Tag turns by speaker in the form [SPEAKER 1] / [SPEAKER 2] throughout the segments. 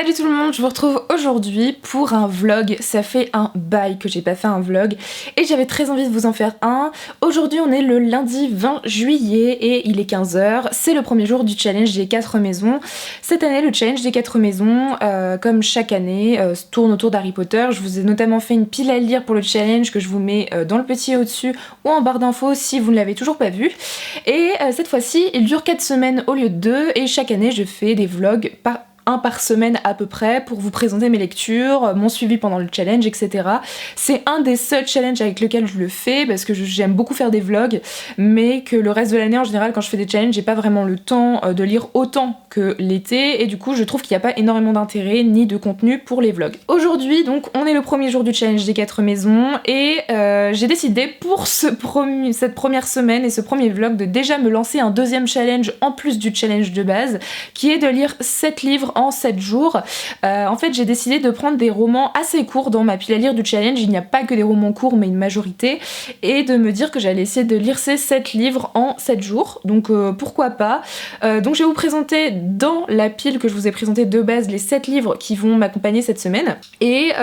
[SPEAKER 1] Salut tout le monde, je vous retrouve aujourd'hui pour un vlog. Ça fait un bail que j'ai pas fait un vlog et j'avais très envie de vous en faire un. Aujourd'hui on est le lundi 20 juillet et il est 15h. C'est le premier jour du challenge des 4 maisons. Cette année le challenge des 4 maisons, comme chaque année, tourne autour d'Harry Potter. Je vous ai notamment fait une pile à lire pour le challenge que je vous mets dans le petit au-dessus ou en barre d'infos si vous ne l'avez toujours pas vu. Et cette fois-ci il dure 4 semaines au lieu de 2 et chaque année je fais des vlogs par semaine à peu près pour vous présenter mes lectures, mon suivi pendant le challenge, etc. C'est un des seuls challenges avec lesquels je le fais parce que j'aime beaucoup faire des vlogs, mais que le reste de l'année en général quand je fais des challenges j'ai pas vraiment le temps de lire autant que l'été et du coup je trouve qu'il n'y a pas énormément d'intérêt ni de contenu pour les vlogs. Aujourd'hui donc on est le premier jour du challenge des 4 maisons et j'ai décidé pour cette première semaine et ce premier vlog de déjà me lancer un deuxième challenge en plus du challenge de base qui est de lire 7 livres en 7 jours. En fait j'ai décidé de prendre des romans assez courts dans ma pile à lire du challenge, il n'y a pas que des romans courts mais une majorité, et de me dire que j'allais essayer de lire ces 7 livres en 7 jours, donc pourquoi pas. Donc je vais vous présenter dans la pile que je vous ai présentée de base les 7 livres qui vont m'accompagner cette semaine et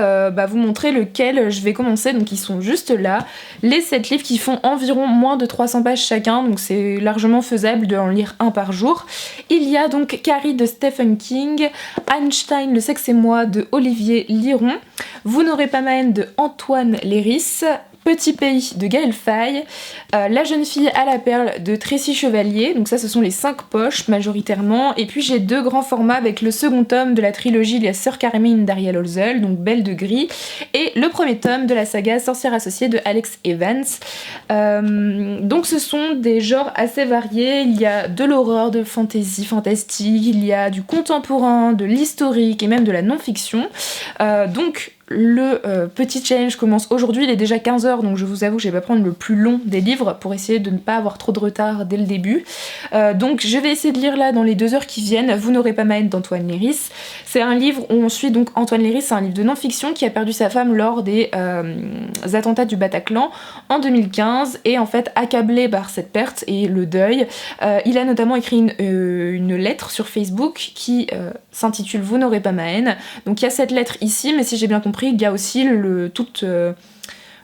[SPEAKER 1] vous montrer lequel je vais commencer, donc ils sont juste là, les 7 livres qui font environ moins de 300 pages chacun, donc c'est largement faisable d'en lire un par jour. Il y a donc Carrie de Stephen King, Einstein, Le sexe et moi de Olivier Liron, Vous n'aurez pas ma haine de Antoine Léris, Petit pays de Gaël Faye, La jeune fille à la perle de Tracy Chevalier, donc ça ce sont les 5 poches majoritairement, et puis j'ai 2 grands formats avec le second tome de la trilogie La Sœur Carmine d'Ariel Holzel, donc Belle de Gris, et le premier tome de la saga Sorcière associée de Alex Evans. Donc ce sont des genres assez variés, il y a de l'horreur, de fantasy fantastique, il y a du contemporain, de l'historique et même de la non-fiction. Donc le petit challenge commence aujourd'hui, il est déjà 15h donc je vous avoue que je vais pas prendre le plus long des livres pour essayer de ne pas avoir trop de retard dès le début. Donc je vais essayer de lire là dans les 2 heures qui viennent Vous n'aurez pas ma haine d'Antoine Léris. C'est un livre où on suit donc Antoine Léris, c'est un livre de non-fiction qui a perdu sa femme lors des attentats du Bataclan en 2015 et en fait accablé par cette perte et le deuil, il a notamment écrit une lettre sur Facebook qui s'intitule Vous n'aurez pas ma haine. Donc il y a cette lettre ici mais si j'ai bien compris il y a aussi toute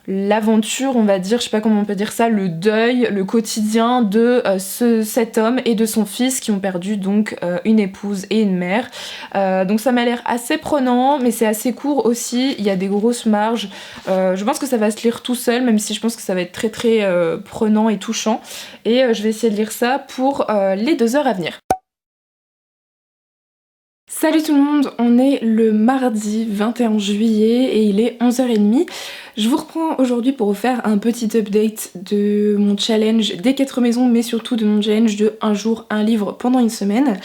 [SPEAKER 1] l'aventure, on va dire, je sais pas comment on peut dire ça, le deuil, le quotidien de cet homme et de son fils qui ont perdu donc une épouse et une mère. Donc ça m'a l'air assez prenant mais c'est assez court aussi, il y a des grosses marges. Je pense que ça va se lire tout seul même si je pense que ça va être très très prenant et touchant et je vais essayer de lire ça pour les 2 heures à venir. Salut tout le monde, on est le mardi 21 juillet et il est 11h30. Je vous reprends aujourd'hui pour vous faire un petit update de mon challenge des 4 maisons mais surtout de mon challenge de un jour, un livre pendant une semaine.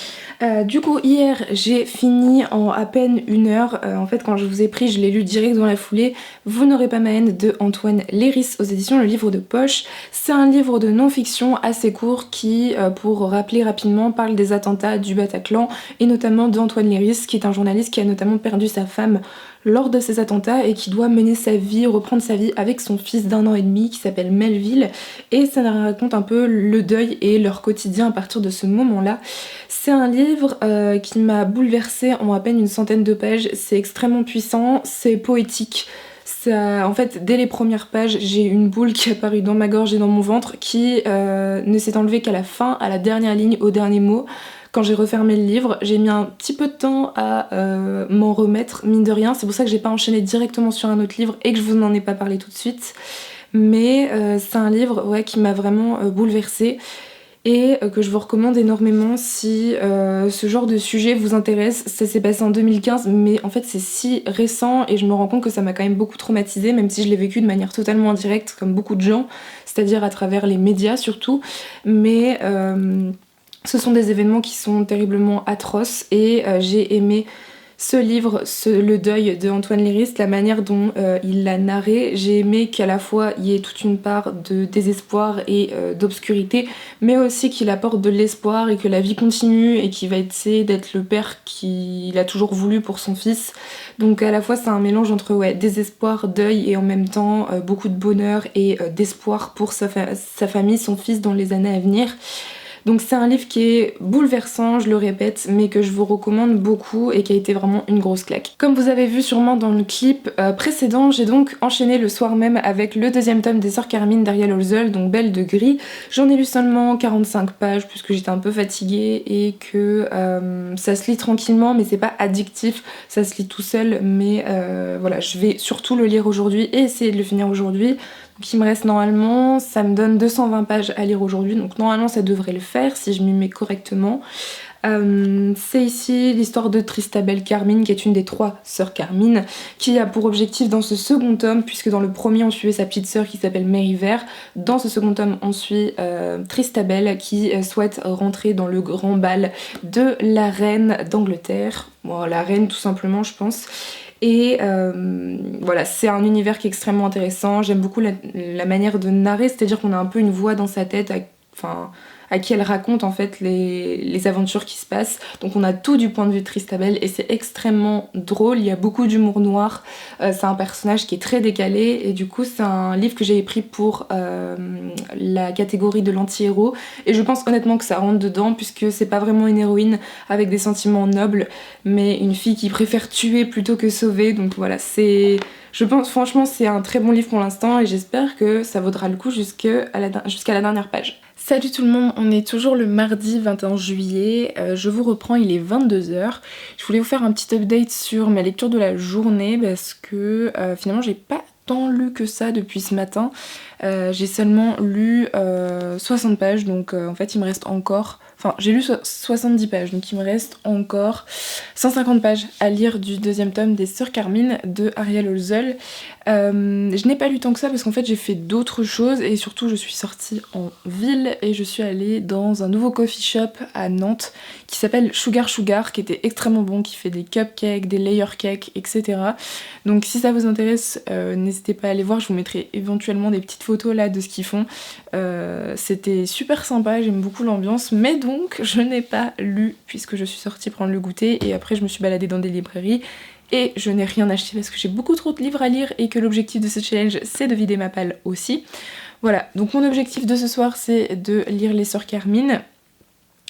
[SPEAKER 1] Du coup hier j'ai fini en à peine 1 heure, en fait quand je vous ai pris je l'ai lu direct dans la foulée. Vous n'aurez pas ma haine de Antoine Léris aux éditions Le Livre de Poche. C'est un livre de non-fiction assez court qui, pour rappeler rapidement, parle des attentats du Bataclan et notamment d'Antoine Léris qui est un journaliste qui a notamment perdu sa femme lors de ces attentats et qui doit mener sa vie, reprendre sa vie avec son fils d'1 an et demi qui s'appelle Melville, et ça raconte un peu le deuil et leur quotidien à partir de ce moment-là. C'est un livre qui m'a bouleversée en à peine une centaine de pages, c'est extrêmement puissant, c'est poétique. Ça, en fait, dès les premières pages, j'ai une boule qui est apparue dans ma gorge et dans mon ventre qui ne s'est enlevée qu'à la fin, à la dernière ligne, au dernier mot. Quand j'ai refermé le livre, j'ai mis un petit peu de temps à m'en remettre, mine de rien. C'est pour ça que j'ai pas enchaîné directement sur un autre livre et que je vous en ai pas parlé tout de suite. Mais c'est un livre qui m'a vraiment bouleversée et que je vous recommande énormément si ce genre de sujet vous intéresse. Ça s'est passé en 2015 mais en fait c'est si récent et je me rends compte que ça m'a quand même beaucoup traumatisée, même si je l'ai vécu de manière totalement indirecte comme beaucoup de gens, c'est-à-dire à travers les médias surtout, mais ce sont des événements qui sont terriblement atroces et j'ai aimé ce livre, le deuil de Antoine Léris, la manière dont il l'a narré. J'ai aimé qu'à la fois il y ait toute une part de désespoir et d'obscurité, mais aussi qu'il apporte de l'espoir et que la vie continue et qu'il va essayer d'être le père qu'il a toujours voulu pour son fils. Donc à la fois c'est un mélange entre désespoir, deuil et en même temps beaucoup de bonheur et d'espoir pour sa famille, son fils dans les années à venir. Donc c'est un livre qui est bouleversant, je le répète, mais que je vous recommande beaucoup et qui a été vraiment une grosse claque. Comme vous avez vu sûrement dans le clip précédent, j'ai donc enchaîné le soir même avec le deuxième tome des Sœurs Carmine d'Ariel Holzel, donc Belle de Gris. J'en ai lu seulement 45 pages puisque j'étais un peu fatiguée et que ça se lit tranquillement mais c'est pas addictif, ça se lit tout seul, mais voilà, je vais surtout le lire aujourd'hui et essayer de le finir aujourd'hui. Donc il me reste normalement, ça me donne 220 pages à lire aujourd'hui, donc normalement ça devrait le faire si je m'y mets correctement. C'est ici l'histoire de Tristabel Carmine, qui est une des 3 sœurs Carmine, qui a pour objectif dans ce second tome, puisque dans le premier on suivait sa petite sœur qui s'appelle Mériver, dans ce second tome on suit Tristabel qui souhaite rentrer dans le grand bal de la reine d'Angleterre, bon, la reine tout simplement je pense. Et voilà, c'est un univers qui est extrêmement intéressant, j'aime beaucoup la manière de narrer, c'est-à-dire qu'on a un peu une voix dans sa tête, à qui elle raconte en fait les aventures qui se passent. Donc on a tout du point de vue de Tristabel et c'est extrêmement drôle, il y a beaucoup d'humour noir, c'est un personnage qui est très décalé et du coup c'est un livre que j'ai pris pour la catégorie de l'anti-héros et je pense honnêtement que ça rentre dedans puisque c'est pas vraiment une héroïne avec des sentiments nobles mais une fille qui préfère tuer plutôt que sauver, donc voilà, je pense franchement c'est un très bon livre pour l'instant et j'espère que ça vaudra le coup jusqu'à la dernière page. Salut tout le monde, on est toujours le mardi 21 juillet, je vous reprends, il est 22h. Je voulais vous faire un petit update sur ma lecture de la journée parce que finalement j'ai pas tant lu que ça depuis ce matin. J'ai seulement lu 60 pages, donc en fait il me reste encore... Enfin, j'ai lu 70 pages, donc il me reste encore 150 pages à lire du deuxième tome des Sœurs Carmine de Ariel Holzel. Je n'ai pas lu tant que ça parce qu'en fait j'ai fait d'autres choses et surtout je suis sortie en ville et je suis allée dans un nouveau coffee shop à Nantes qui s'appelle Sugar Sugar, qui était extrêmement bon, qui fait des cupcakes, des layer cakes, etc. Donc si ça vous intéresse, n'hésitez pas à aller voir, je vous mettrai éventuellement des petites photos là de ce qu'ils font. C'était super sympa, j'aime beaucoup l'ambiance, mais donc je n'ai pas lu puisque je suis sortie prendre le goûter et après je me suis baladée dans des librairies et je n'ai rien acheté parce que j'ai beaucoup trop de livres à lire et que l'objectif de ce challenge c'est de vider ma palle aussi. Voilà, donc mon objectif de ce soir c'est de lire les Sœurs Carmine,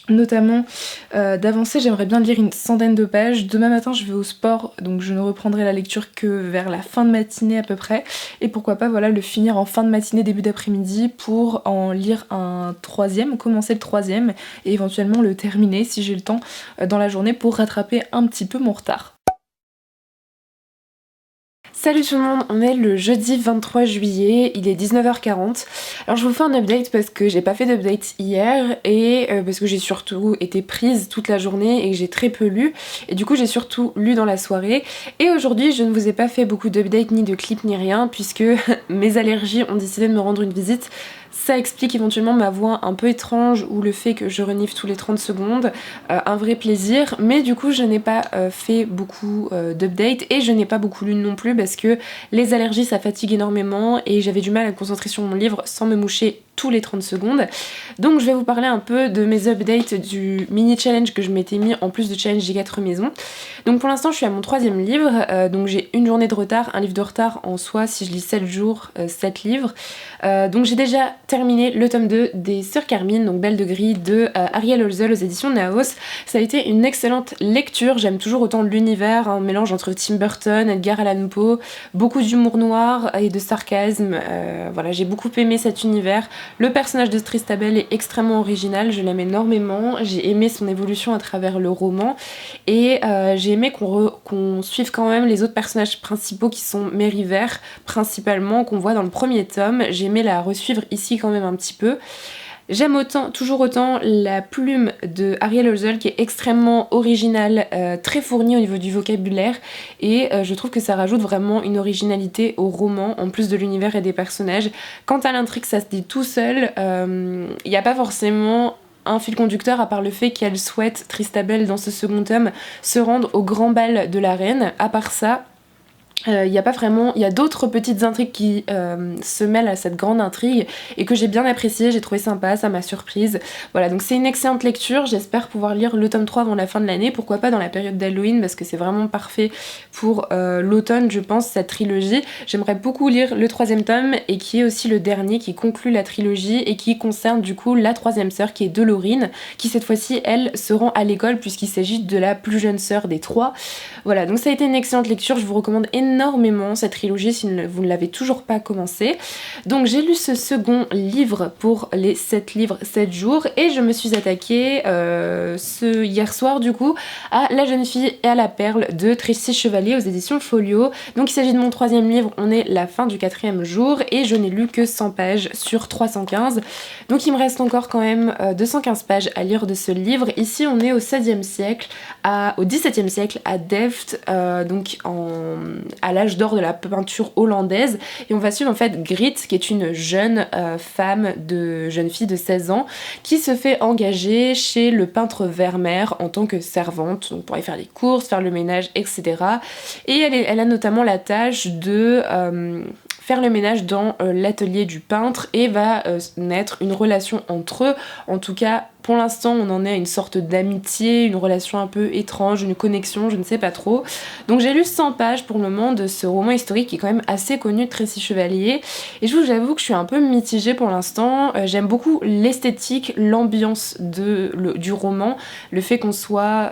[SPEAKER 1] notamment d'avancer, j'aimerais bien lire une centaine de pages. Demain matin je vais au sport, donc je ne reprendrai la lecture que vers la fin de matinée à peu près, et pourquoi pas voilà le finir en fin de matinée, début d'après-midi pour en lire un troisième, commencer le troisième et éventuellement le terminer si j'ai le temps dans la journée pour rattraper un petit peu mon retard. Salut tout le monde, on est le jeudi 23 juillet, il est 19h40. Alors je vous fais un update parce que j'ai pas fait d'update hier et parce que j'ai surtout été prise toute la journée et que j'ai très peu lu. Et du coup j'ai surtout lu dans la soirée. Et aujourd'hui je ne vous ai pas fait beaucoup d'updates ni de clips ni rien puisque mes allergies ont décidé de me rendre une visite. Ça explique éventuellement ma voix un peu étrange ou le fait que je renifle tous les 30 secondes, un vrai plaisir, mais du coup je n'ai pas fait beaucoup d'updates et je n'ai pas beaucoup lu non plus parce que les allergies ça fatigue énormément et j'avais du mal à me concentrer sur mon livre sans me moucher tous les 30 secondes. Donc je vais vous parler un peu de mes updates du mini challenge que je m'étais mis en plus de challenge J4 maison. Donc pour l'instant je suis à mon 3e livre, donc j'ai une journée de retard, un livre de retard en soi si je lis 7 jours, 7 livres. Donc j'ai déjà terminé le tome 2 des Sœurs Carmine, donc Belle de Gris de Ariel Holzel aux éditions Naos. Ça a été une excellente lecture, j'aime toujours autant l'univers, un mélange entre Tim Burton, Edgar Allan Poe, beaucoup d'humour noir et de sarcasme, voilà, j'ai beaucoup aimé cet univers. Le personnage de Tristabel est extrêmement original, je l'aime énormément, j'ai aimé son évolution à travers le roman et j'ai aimé qu'on suive quand même les autres personnages principaux qui sont Mériver principalement, qu'on voit dans le premier tome. J'ai aimé la resuivre ici quand même un petit peu. J'aime toujours autant la plume de Ariel Holzel qui est extrêmement originale, très fournie au niveau du vocabulaire et je trouve que ça rajoute vraiment une originalité au roman en plus de l'univers et des personnages. Quant à l'intrigue, ça se dit tout seul, il n'y a pas forcément un fil conducteur à part le fait qu'elle souhaite, Tristabel dans ce second tome, se rendre au grand bal de la reine. À part ça, Il y a pas vraiment, il y a d'autres petites intrigues qui se mêlent à cette grande intrigue et que j'ai bien apprécié, j'ai trouvé sympa, ça m'a surprise. Voilà, donc c'est une excellente lecture, j'espère pouvoir lire le tome 3 avant la fin de l'année, pourquoi pas dans la période d'Halloween parce que c'est vraiment parfait pour l'automne je pense, cette trilogie. J'aimerais beaucoup lire le 3e tome et qui est aussi le dernier qui conclut la trilogie et qui concerne du coup la 3e sœur qui est Dolorine, qui cette fois-ci elle se rend à l'école puisqu'il s'agit de la plus jeune sœur des 3. Voilà, donc ça a été une excellente lecture, je vous recommande énormément cette trilogie si vous ne l'avez toujours pas commencé. Donc j'ai lu ce second livre pour les 7 livres 7 jours et je me suis attaquée hier soir du coup à La jeune fille et à la perle de Tracy Chevalier aux éditions Folio. Donc il s'agit de mon 3e livre, on est la fin du 4e jour et je n'ai lu que 100 pages sur 315. Donc il me reste encore quand même 215 pages à lire de ce livre. Ici on est au 16e siècle, au 17e siècle à Delft, donc à l'âge d'or de la peinture hollandaise et on va suivre en fait Grit qui est une jeune jeune fille de 16 ans qui se fait engager chez le peintre Vermeer en tant que servante, donc pour aller faire les courses, faire le ménage, etc. Et elle a notamment la tâche de faire le ménage dans l'atelier du peintre et va naître une relation entre eux. En tout cas, pour l'instant, on en est à une sorte d'amitié, une relation un peu étrange, une connexion, je ne sais pas trop. Donc j'ai lu 100 pages pour le moment de ce roman historique qui est quand même assez connu de Tracy Chevalier. Et j'avoue que je suis un peu mitigée pour l'instant. J'aime beaucoup l'esthétique, l'ambiance du roman, le fait qu'on soit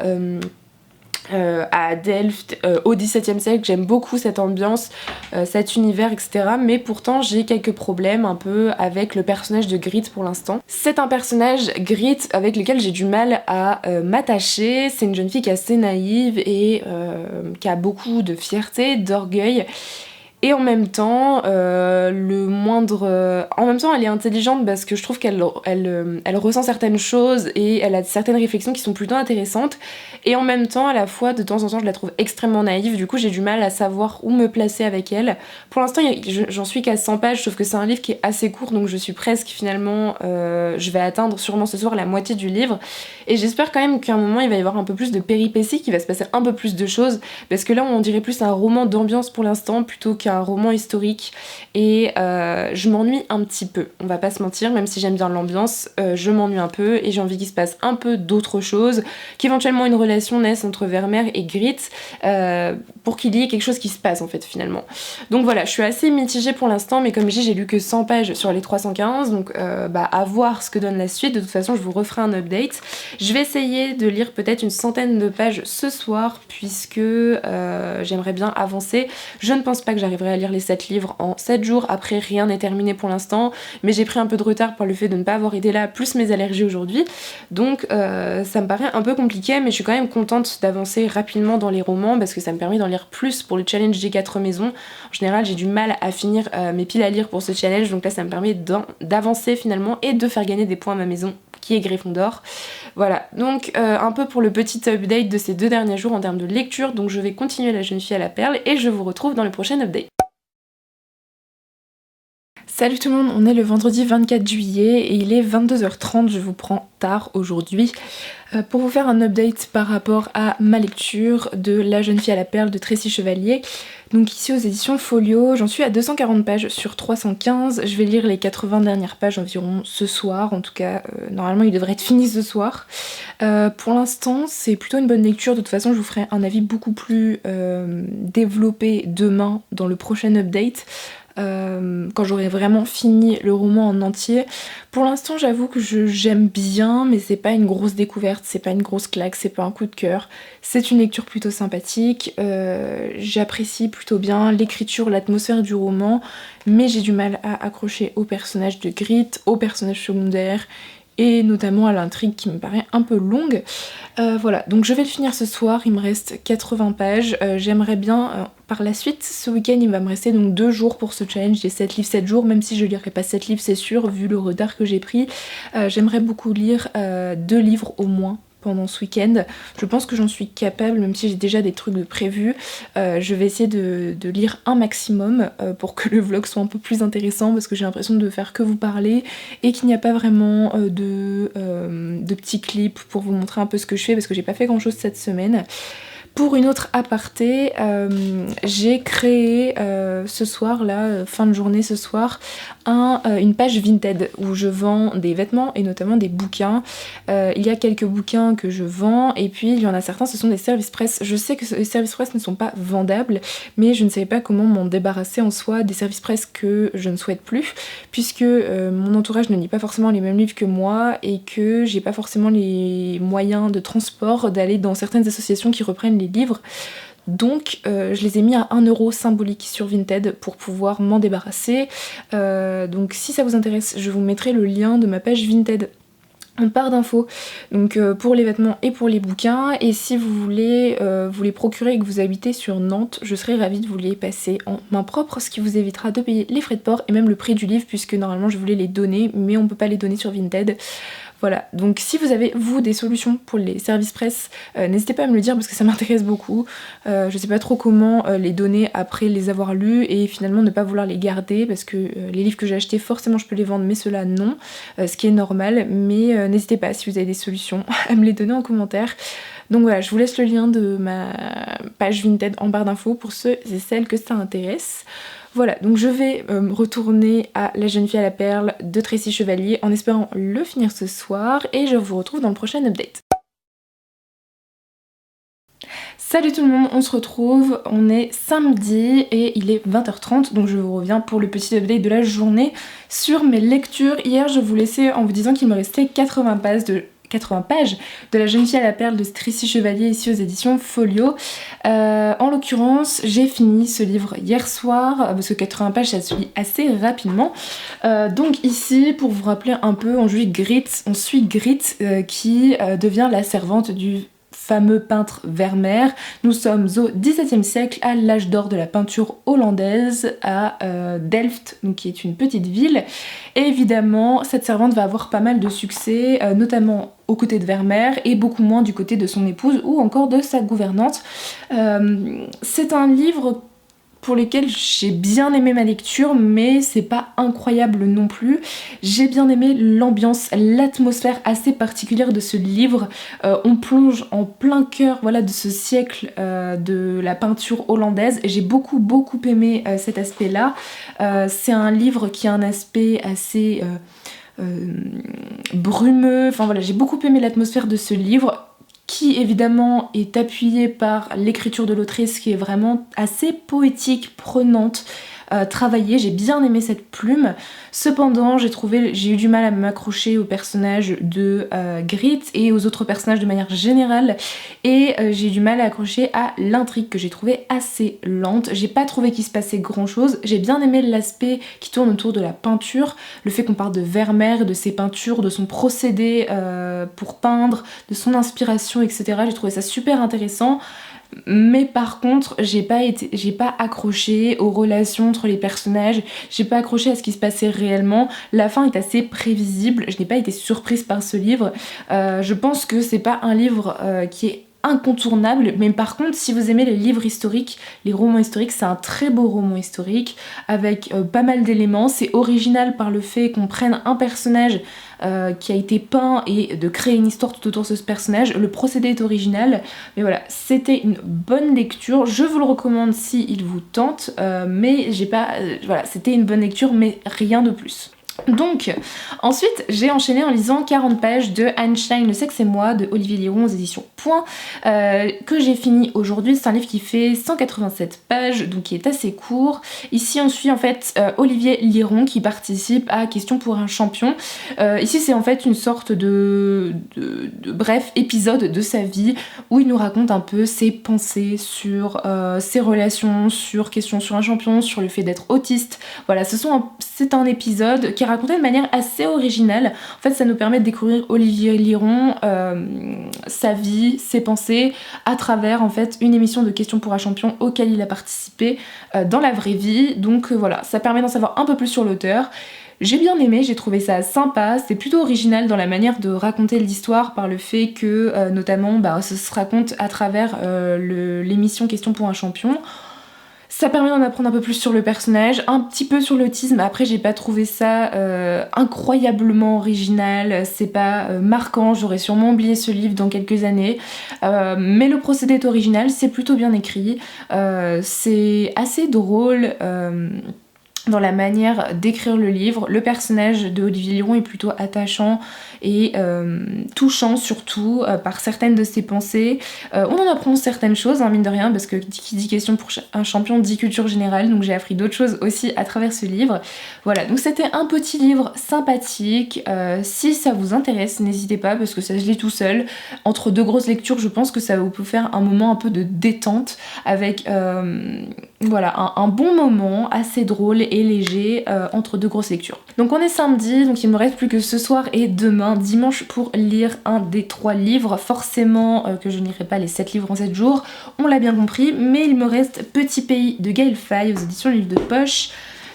[SPEAKER 1] à Delft, au XVIIe siècle, j'aime beaucoup cette ambiance, cet univers, etc. Mais pourtant j'ai quelques problèmes un peu avec le personnage de Grit pour l'instant. C'est un personnage, Grit, avec lequel j'ai du mal à m'attacher. C'est une jeune fille qui est assez naïve et qui a beaucoup de fierté, d'orgueil. Et en même temps, en même temps, elle est intelligente parce que je trouve qu'elle ressent certaines choses et elle a certaines réflexions qui sont plutôt intéressantes. Et en même temps, à la fois, de temps en temps, je la trouve extrêmement naïve. Du coup, j'ai du mal à savoir où me placer avec elle. Pour l'instant, j'en suis qu'à 100 pages, sauf que c'est un livre qui est assez court, donc je suis presque finalement... je vais atteindre sûrement ce soir la moitié du livre. Et j'espère quand même qu'à un moment, il va y avoir un peu plus de péripéties, qu'il va se passer un peu plus de choses. Parce que là, on dirait plus un roman d'ambiance pour l'instant, plutôt qu'un roman historique et je m'ennuie un petit peu, on va pas se mentir, même si j'aime bien l'ambiance, je m'ennuie un peu et j'ai envie qu'il se passe un peu d'autres choses, qu'éventuellement une relation naisse entre Vermeer et Grit pour qu'il y ait quelque chose qui se passe en fait finalement. Donc voilà, je suis assez mitigée pour l'instant, mais comme je dis, j'ai lu que 100 pages sur les 315, donc à voir ce que donne la suite. De toute façon, je vous referai un update. Je vais essayer de lire peut-être une centaine de pages ce soir puisque j'aimerais bien avancer. Je ne pense pas que j'arriverai à lire les 7 livres en 7 jours, après rien n'est terminé pour l'instant, mais j'ai pris un peu de retard par le fait de ne pas avoir été là, plus mes allergies aujourd'hui, donc ça me paraît un peu compliqué, mais je suis quand même contente d'avancer rapidement dans les romans, parce que ça me permet d'en lire plus pour le challenge G4 maisons. En général, j'ai du mal à finir mes piles à lire pour ce challenge, donc là ça me permet d'avancer finalement, et de faire gagner des points à ma maison, qui est Gryffondor. Voilà, donc un peu pour le petit update de ces 2 derniers jours en termes de lecture, donc je vais continuer La jeune fille à la perle, et je vous retrouve dans le prochain update. Salut tout le monde, on est le vendredi 24 juillet et il est 22h30, je vous prends tard aujourd'hui pour vous faire un update par rapport à ma lecture de La jeune fille à la perle de Tracy Chevalier. Donc ici aux éditions Folio, j'en suis à 240 pages sur 315, je vais lire les 80 dernières pages environ ce soir, en tout cas normalement il devrait être fini ce soir. Pour l'instant c'est plutôt une bonne lecture, de toute façon je vous ferai un avis beaucoup plus développé demain dans le prochain update. Quand j'aurai vraiment fini le roman en entier. Pour l'instant j'avoue que j'aime bien, mais c'est pas une grosse découverte, c'est pas une grosse claque, c'est pas un coup de cœur. C'est une lecture plutôt sympathique, j'apprécie plutôt bien l'écriture, l'atmosphère du roman, mais j'ai du mal à accrocher au personnage de Grit, au personnage secondaire, et notamment à l'intrigue qui me paraît un peu longue. Voilà, donc je vais le finir ce soir, il me reste 80 pages, j'aimerais bien par la suite, ce week-end il va me rester donc 2 jours pour ce challenge des 7 livres 7 jours, même si je lirai pas 7 livres c'est sûr, vu le retard que j'ai pris, j'aimerais beaucoup lire 2 livres au moins pendant ce week-end. Je pense que j'en suis capable, même si j'ai déjà des trucs de prévus. Je vais essayer de lire un maximum pour que le vlog soit un peu plus intéressant, parce que j'ai l'impression de faire que vous parler et qu'il n'y a pas vraiment de petits clips pour vous montrer un peu ce que je fais, parce que j'ai pas fait grand chose cette semaine. Pour une autre aparté, j'ai créé ce soir, là, fin de journée ce soir, une page Vinted où je vends des vêtements et notamment des bouquins. Il y a quelques bouquins que je vends et puis il y en a certains, ce sont des services presse. Je sais que les services presse ne sont pas vendables, mais je ne savais pas comment m'en débarrasser en soi des services presse que je ne souhaite plus, puisque mon entourage ne lit pas forcément les mêmes livres que moi et que j'ai pas forcément les moyens de transport d'aller dans certaines associations qui reprennent les livres. Donc je les ai mis à 1€ symbolique sur Vinted pour pouvoir m'en débarrasser. Donc si ça vous intéresse, je vous mettrai le lien de ma page Vinted en barre d'infos, donc pour les vêtements et pour les bouquins. Et si vous voulez vous les procurer et que vous habitez sur Nantes, je serai ravie de vous les passer en main propre, ce qui vous évitera de payer les frais de port et même le prix du livre, puisque normalement je voulais les donner mais on peut pas les donner sur Vinted. Voilà, donc si vous avez, vous, des solutions pour les services presse, n'hésitez pas à me le dire parce que ça m'intéresse beaucoup. Je sais pas trop comment les donner après les avoir lus et finalement ne pas vouloir les garder parce que les livres que j'ai achetés, forcément je peux les vendre, mais ceux-là non, ce qui est normal. Mais n'hésitez pas, si vous avez des solutions, à me les donner en commentaire. Donc voilà, je vous laisse le lien de ma page Vinted en barre d'infos pour ceux et celles que ça intéresse. Voilà, donc je vais retourner à La jeune fille à la perle de Tracy Chevalier en espérant le finir ce soir et je vous retrouve dans le prochain update. Salut tout le monde, on se retrouve, on est samedi et il est 20h30, donc je vous reviens pour le petit update de la journée sur mes lectures. Hier je vous laissais en vous disant qu'il me restait 80 pages de La jeune fille à la perle de Tracy Chevalier ici aux éditions Folio. En l'occurrence, j'ai fini ce livre hier soir parce que 80 pages ça se lit assez rapidement. Donc ici, pour vous rappeler un peu, on suit Grit qui devient la servante du fameux peintre Vermeer. Nous sommes au XVIIe siècle, à l'âge d'or de la peinture hollandaise, à Delft, donc qui est une petite ville. Et évidemment, cette servante va avoir pas mal de succès, notamment aux côtés de Vermeer et beaucoup moins du côté de son épouse ou encore de sa gouvernante. C'est un livre pour lesquels j'ai bien aimé ma lecture, mais c'est pas incroyable non plus. J'ai bien aimé l'ambiance, l'atmosphère assez particulière de ce livre. On plonge en plein cœur, voilà, de ce siècle de la peinture hollandaise et j'ai beaucoup aimé cet aspect-là. C'est un livre qui a un aspect assez brumeux, enfin voilà, j'ai beaucoup aimé l'atmosphère de ce livre, qui évidemment est appuyé par l'écriture de l'autrice qui est vraiment assez poétique, prenante, travaillée. J'ai bien aimé cette plume. Cependant, j'ai eu du mal à m'accrocher au personnage de Grit et aux autres personnages de manière générale et j'ai eu du mal à accrocher à l'intrigue que j'ai trouvé assez lente. J'ai pas trouvé qu'il se passait grand chose. J'ai bien aimé l'aspect qui tourne autour de la peinture, le fait qu'on parle de Vermeer, de ses peintures, de son procédé pour peindre, de son inspiration, etc. J'ai trouvé ça super intéressant. Mais par contre, j'ai pas accroché aux relations entre les personnages, j'ai pas accroché à ce qui se passait réellement. La fin est assez prévisible, je n'ai pas été surprise par ce livre. Je pense que c'est pas un livre qui est incontournable, mais par contre si vous aimez les livres historiques, les romans historiques, c'est un très beau roman historique avec pas mal d'éléments. C'est original par le fait qu'on prenne un personnage qui a été peint et de créer une histoire tout autour de ce personnage. Le procédé est original, mais voilà, c'était une bonne lecture, je vous le recommande si il vous tente, mais voilà, c'était une bonne lecture mais rien de plus. Donc, ensuite, j'ai enchaîné en lisant 40 pages de Einstein, le sexe et moi, de Olivier Liron aux éditions Point, que j'ai fini aujourd'hui. C'est un livre qui fait 187 pages, donc qui est assez court. Ici, on suit en fait Olivier Liron qui participe à Question pour un champion. Ici, c'est en fait une sorte de bref épisode de sa vie où il nous raconte un peu ses pensées sur ses relations, sur Question sur un champion, sur le fait d'être autiste. Voilà, c'est un épisode qui est raconté de manière assez originale. En fait, ça nous permet de découvrir Olivier Liron, sa vie, ses pensées, à travers en fait une émission de Questions pour un champion auquel il a participé dans la vraie vie. Donc voilà, ça permet d'en savoir un peu plus sur l'auteur. J'ai bien aimé, j'ai trouvé ça sympa, c'est plutôt original dans la manière de raconter l'histoire par le fait que notamment ça se raconte à travers l'émission Questions pour un champion. Ça permet d'en apprendre un peu plus sur le personnage, un petit peu sur l'autisme. Après, j'ai pas trouvé ça incroyablement original, c'est pas marquant, j'aurais sûrement oublié ce livre dans quelques années. Mais le procédé est original, c'est plutôt bien écrit, c'est assez drôle. Dans la manière d'écrire le livre, le personnage de Olivier Liron est plutôt attachant et touchant surtout par certaines de ses pensées. On en apprend certaines choses, hein, mine de rien, parce que qui dit question pour un champion dit culture générale, donc j'ai appris d'autres choses aussi à travers ce livre. Voilà, donc c'était un petit livre sympathique. Si ça vous intéresse, n'hésitez pas, parce que ça se lit tout seul. Entre deux grosses lectures, je pense que ça va vous faire un moment un peu de détente avec voilà, un bon moment assez drôle et léger entre deux grosses lectures. Donc on est samedi, donc il me reste plus que ce soir et demain, dimanche, pour lire un des 3 livres. Forcément que je n'irai pas les 7 livres en 7 jours, on l'a bien compris, mais il me reste Petit Pays de Gaël Faye aux éditions Livre de Poche,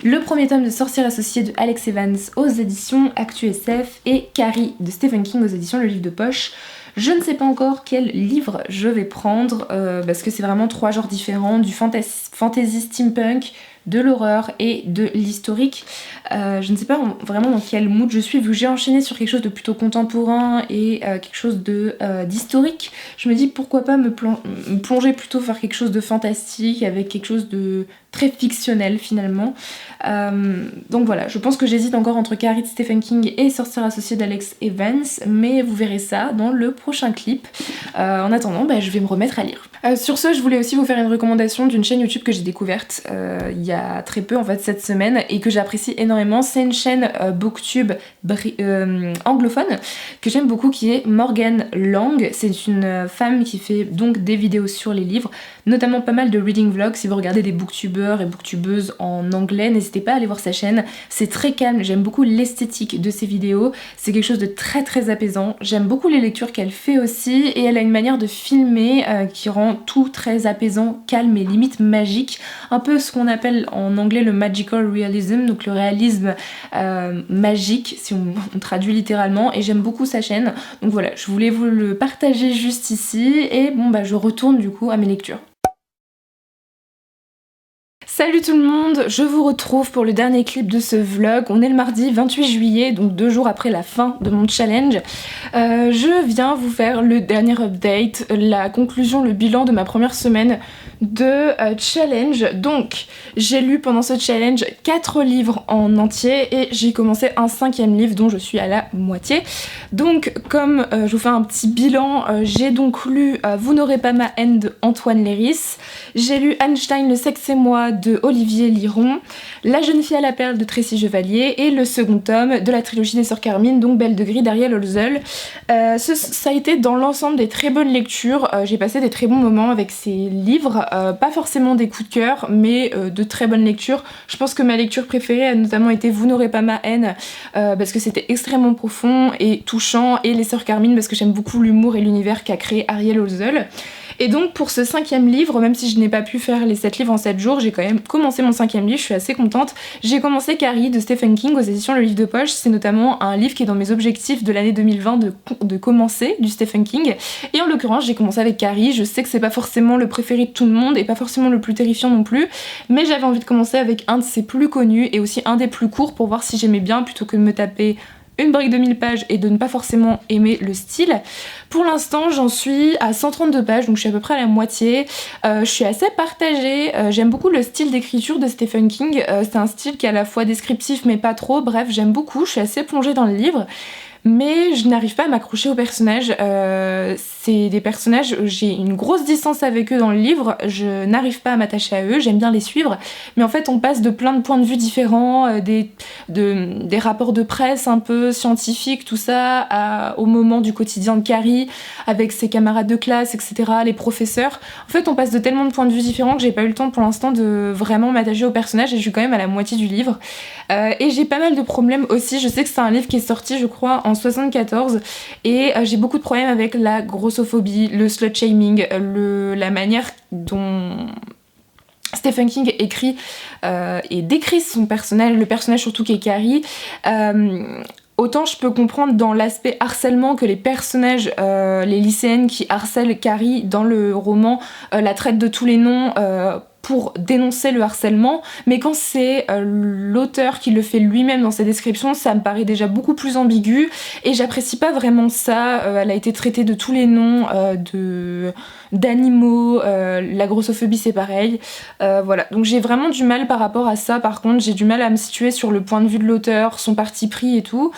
[SPEAKER 1] le premier tome de Sorcière associée de Alex Evans aux éditions Actu SF et Carrie de Stephen King aux éditions Le Livre de Poche. Je ne sais pas encore quel livre je vais prendre parce que c'est vraiment 3 genres différents, du fantasy steampunk, de l'horreur et de l'historique. Je ne sais pas vraiment dans quel mood je suis, vu que j'ai enchaîné sur quelque chose de plutôt contemporain et quelque chose d'historique. Je me dis pourquoi pas me plonger plutôt vers quelque chose de fantastique avec quelque chose de très fictionnel finalement. Donc voilà, je pense que j'hésite encore entre Carrie de Stephen King et Sorcière associée d'Alex Evans, mais vous verrez ça dans le prochain clip. En attendant, je vais me remettre à lire. Sur ce, je voulais aussi vous faire une recommandation d'une chaîne YouTube que j'ai découverte il y a très peu en fait cette semaine et que j'apprécie énormément. C'est une chaîne booktube anglophone que j'aime beaucoup qui est Morgan Lang. C'est une femme qui fait donc des vidéos sur les livres, notamment pas mal de reading vlogs. Si vous regardez des booktubeurs et booktubeuses en anglais, n'hésitez pas à aller voir sa chaîne. C'est très calme, j'aime beaucoup l'esthétique de ses vidéos. C'est quelque chose de très très apaisant. J'aime beaucoup les lectures qu'elle fait aussi et elle a une manière de filmer qui rend tout très apaisant, calme et limite magique. Un peu ce qu'on appelle en anglais le magical realism, donc le réalisme magique si on traduit littéralement, et j'aime beaucoup sa chaîne. Donc voilà, je voulais vous le partager juste ici et bon je retourne du coup à mes lectures. Salut tout le monde, je vous retrouve pour le dernier clip de ce vlog. On est le mardi 28 juillet, donc 2 jours après la fin de mon challenge. Je viens vous faire le dernier update, la conclusion, le bilan de ma première semaine de challenge. Donc j'ai lu pendant ce challenge 4 livres en entier et j'ai commencé un 5e livre dont je suis à la moitié. Donc comme je vous fais un petit bilan, j'ai donc lu Vous n'aurez pas ma haine de Antoine Léris, j'ai lu Einstein, le sexe et moi de Olivier Liron, La jeune fille à la perle de Tracy Chevalier et le second tome de la trilogie des Sœurs Carmine, donc Belle de Gris d'Ariel Holzel. Ça a été dans l'ensemble des très bonnes lectures, j'ai passé des très bons moments avec ces livres, pas forcément des coups de cœur mais de très bonnes lectures. Je pense que ma lecture préférée a notamment été Vous n'aurez pas ma haine parce que c'était extrêmement profond et touchant, et Les Sœurs Carmine parce que j'aime beaucoup l'humour et l'univers qu'a créé Ariel Holzel. Et donc pour ce 5e livre, même si je n'ai pas pu faire les 7 livres en 7 jours, j'ai quand même commencé mon 5e livre, je suis assez contente. J'ai commencé Carrie de Stephen King aux éditions Le Livre de Poche. C'est notamment un livre qui est dans mes objectifs de l'année 2020 de commencer du Stephen King. Et en l'occurrence j'ai commencé avec Carrie. Je sais que c'est pas forcément le préféré de tout le monde et pas forcément le plus terrifiant non plus, mais j'avais envie de commencer avec un de ses plus connus et aussi un des plus courts pour voir si j'aimais bien plutôt que de me taper une brique de 1000 pages et de ne pas forcément aimer le style. Pour l'instant j'en suis à 132 pages, donc je suis à peu près à la moitié. Je suis assez partagée, j'aime beaucoup le style d'écriture de Stephen King, c'est un style qui est à la fois descriptif mais pas trop, bref j'aime beaucoup, je suis assez plongée dans le livre. Mais je n'arrive pas à m'accrocher aux personnages, c'est des personnages, j'ai une grosse distance avec eux dans le livre, je n'arrive pas à m'attacher à eux, j'aime bien les suivre, mais en fait on passe de plein de points de vue différents, des rapports de presse un peu scientifiques, tout ça, au moment du quotidien de Carrie, avec ses camarades de classe, etc., les professeurs. En fait on passe de tellement de points de vue différents que j'ai pas eu le temps pour l'instant de vraiment m'attacher aux personnages et je suis quand même à la moitié du livre. Et j'ai pas mal de problèmes aussi, je sais que c'est un livre qui est sorti je crois en 74 et j'ai beaucoup de problèmes avec la grossophobie, le slut-shaming, la manière dont Stephen King écrit et décrit son personnage, le personnage surtout qui est Carrie. Autant je peux comprendre dans l'aspect harcèlement que les personnages, les lycéennes qui harcèlent Carrie dans le roman la traitent de tous les noms pour dénoncer le harcèlement, mais quand c'est l'auteur qui le fait lui-même dans ses descriptions, ça me paraît déjà beaucoup plus ambigu et j'apprécie pas vraiment ça. Elle a été traitée de tous les noms d'animaux, la grossophobie c'est pareil, voilà, donc j'ai vraiment du mal par rapport à ça. Par contre j'ai du mal à me situer sur le point de vue de l'auteur, son parti pris et tout.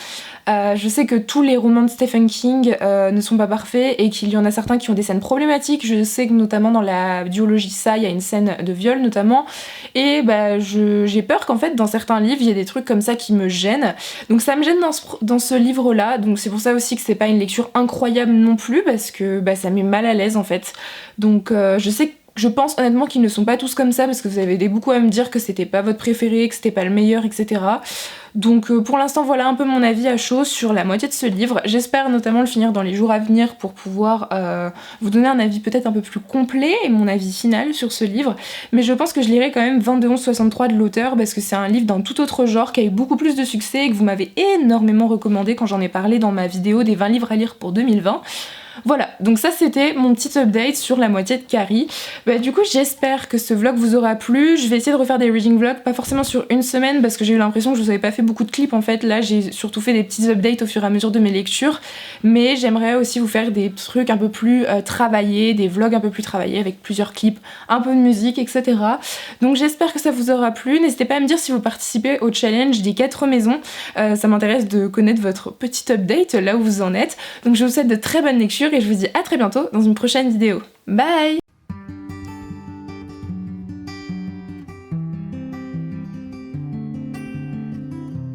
[SPEAKER 1] Je sais que tous les romans de Stephen King ne sont pas parfaits et qu'il y en a certains qui ont des scènes problématiques. Je sais que notamment dans la duologie Ça, il y a une scène de viol notamment, et j'ai peur qu'en fait dans certains livres il y ait des trucs comme ça qui me gênent. Donc ça me gêne dans ce livre-là, donc c'est pour ça aussi que c'est pas une lecture incroyable non plus, parce que ça met mal à l'aise en fait. Donc je pense honnêtement qu'ils ne sont pas tous comme ça, parce que vous avez beaucoup à me dire que c'était pas votre préféré, que c'était pas le meilleur, etc. Donc pour l'instant voilà un peu mon avis à chaud sur la moitié de ce livre. J'espère notamment le finir dans les jours à venir pour pouvoir vous donner un avis peut-être un peu plus complet et mon avis final sur ce livre. Mais je pense que je lirai quand même 221163 de l'auteur, parce que c'est un livre d'un tout autre genre qui a eu beaucoup plus de succès et que vous m'avez énormément recommandé quand j'en ai parlé dans ma vidéo des 20 livres à lire pour 2020. Voilà, donc ça c'était mon petit update sur la moitié de Carrie. Du coup j'espère que ce vlog vous aura plu. Je vais essayer de refaire des reading vlogs, pas forcément sur une semaine parce que j'ai eu l'impression que je vous avais pas fait beaucoup de clips en fait. Là j'ai surtout fait des petits updates au fur et à mesure de mes lectures, mais j'aimerais aussi vous faire des trucs un peu plus travaillés, des vlogs un peu plus travaillés avec plusieurs clips, un peu de musique, etc. Donc j'espère que ça vous aura plu. N'hésitez pas à me dire si vous participez au challenge des 4 maisons. Ça m'intéresse de connaître votre petit update, là où vous en êtes. Donc je vous souhaite de très bonnes lectures et je vous dis à très bientôt dans une prochaine vidéo. Bye!